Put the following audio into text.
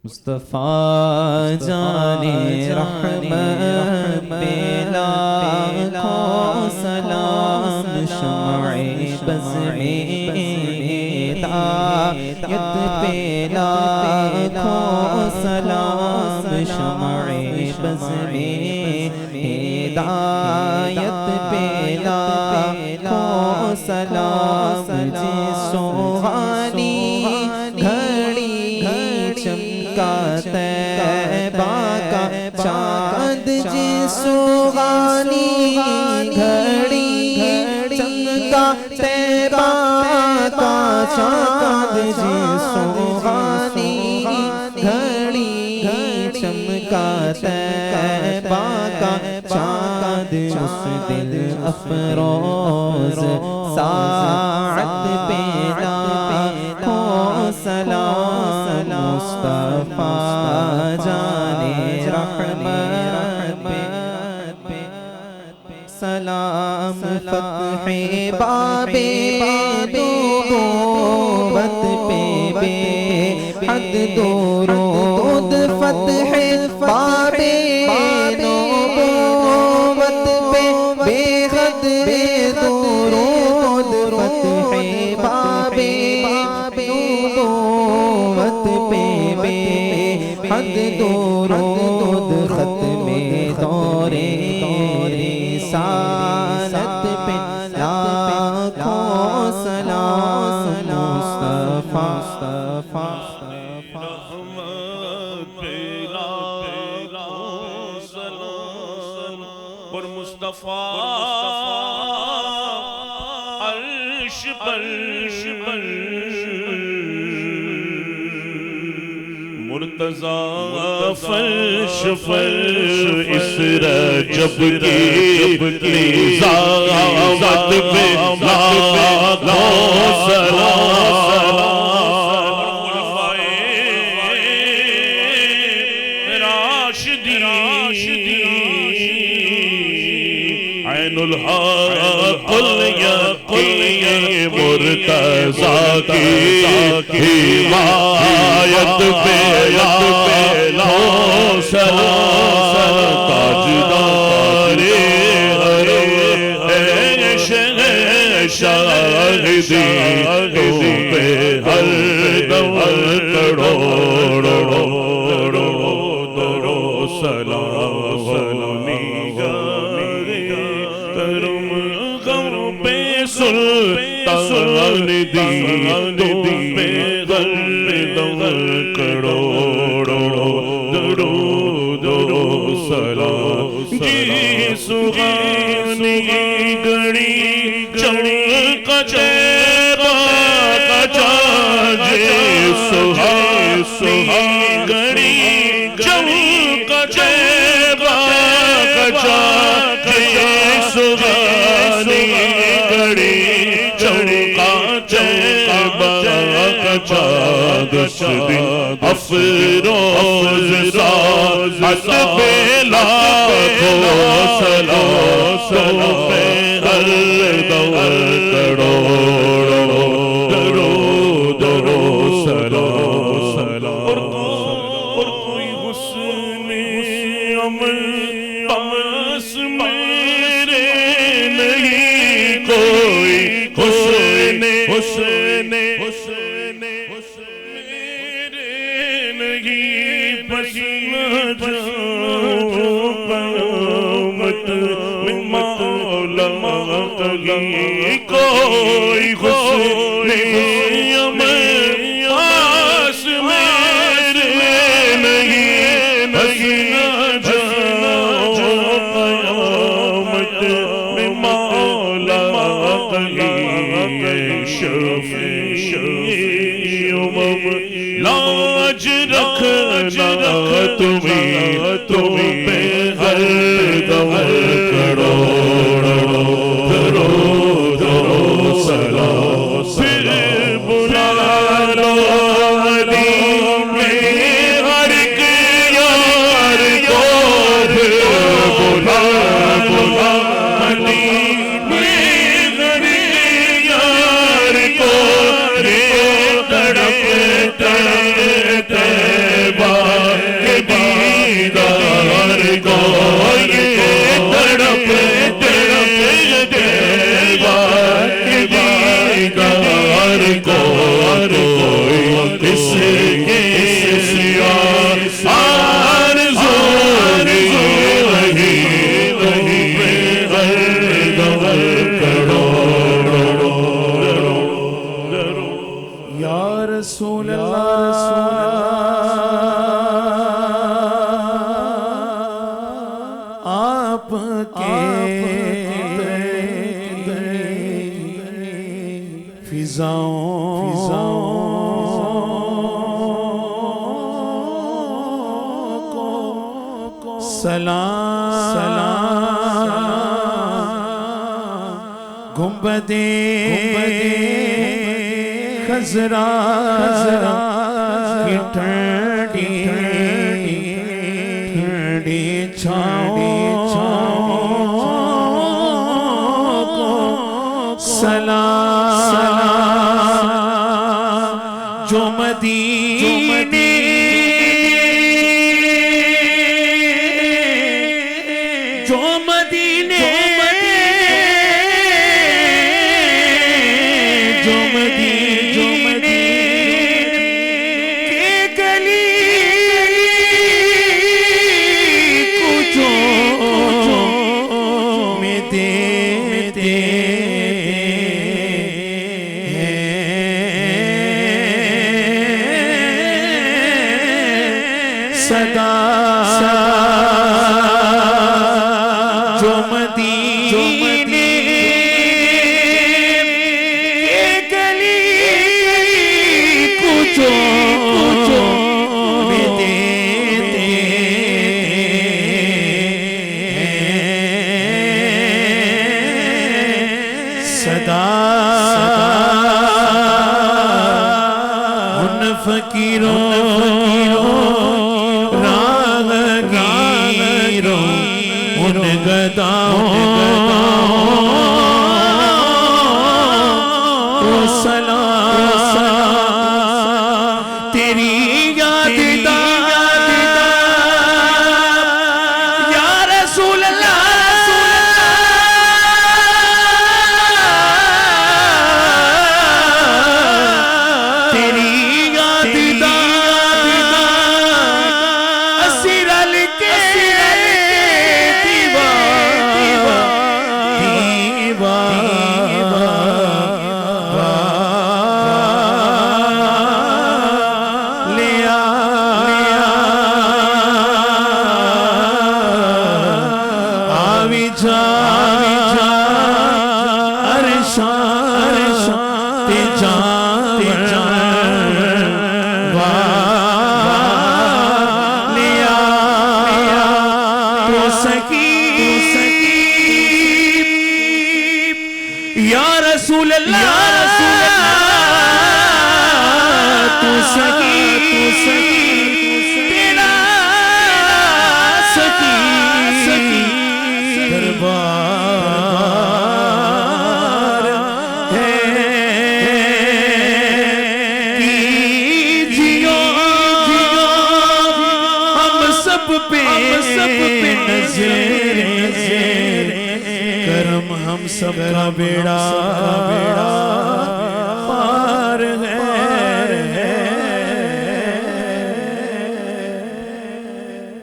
मुस्तफा जाने रहमत पे लाखों सलाम शम्ए बज़ में हिदायत पे लाखों सलाम शम्ए बज़ में हिदायत पे लाखों सलाम जी सुहानी चमका तैबा का चाँद जी सुहानी घड़ी चमका तैबा का चाँद जी सुहानी घड़ी चमका तैबा का चाँद उस दिन अफरोज साअत पे लाखों सलाम मुस्तफा जाने रहमत पे सलाम फ़त्हे बाबे नबूवत पे बेहद दुरूद फ़त्हे बाबे नबूवत पे बेहद दुरूद फ़त्हे बाबे नबूवत पे बेहद दुरूद ख़त्मे दौरे रिसालत पे लाखों सलाम मुस्तफा और मुस्तफा अर्श पर मुर्तज़ा फर्श इस रजब की निज़ामत पे लाखों सलाम ऐनुल हक़ुल यक़ीन मुर्तज़ा की हिमायत पे लाखों सलाम ताजदारे शाहिदी तुम पे हर दम करोड़ों सलाम सुल्तान दी तुम पे दम करोड़ों दरूद सलाम जी सुहानी घड़ी चमका तैबा का चाँद सुहानी घड़ी चमका तैबा का चाँद सुहानी घड़ी चमका तैबा का चाँद अफरोज साज़ पे लाखों सलाम पे हर दम करोड़ों दरूद सलाम और कोई हुस्न अमल पास मेरे नहीं कोई हुस्न मेरे नहीं पसीना जाओ मत मौला कहीं कोई हुस्न अमल पास मेरे नहीं पसीना जाओ मत मौला कहीं लाज रखना तुम्हें पे हर दम करोड़ों सलाम फिर बुला लो अली में हर एक यार को फिर बुला अली में हर एक यार को रे तड़प तड़प सलाम सलाम गुंबदे खजरा की ठंडी ठंडी छाओं को सलाम जो मदीने जो मदीने जो मदीने के गली कुचों में देते सदा जो मदीने के गली कुचों में देते सदा उन फकीरों उन गदाओं को सलाम तेरी याद या रसूल अल्लाह तेरी याद असीरल के या रसूल अल्लाह तू सकी तेरा सकी दरबार है कीजियो हम सब पे नजर करम हम सब का बेड़ा पार है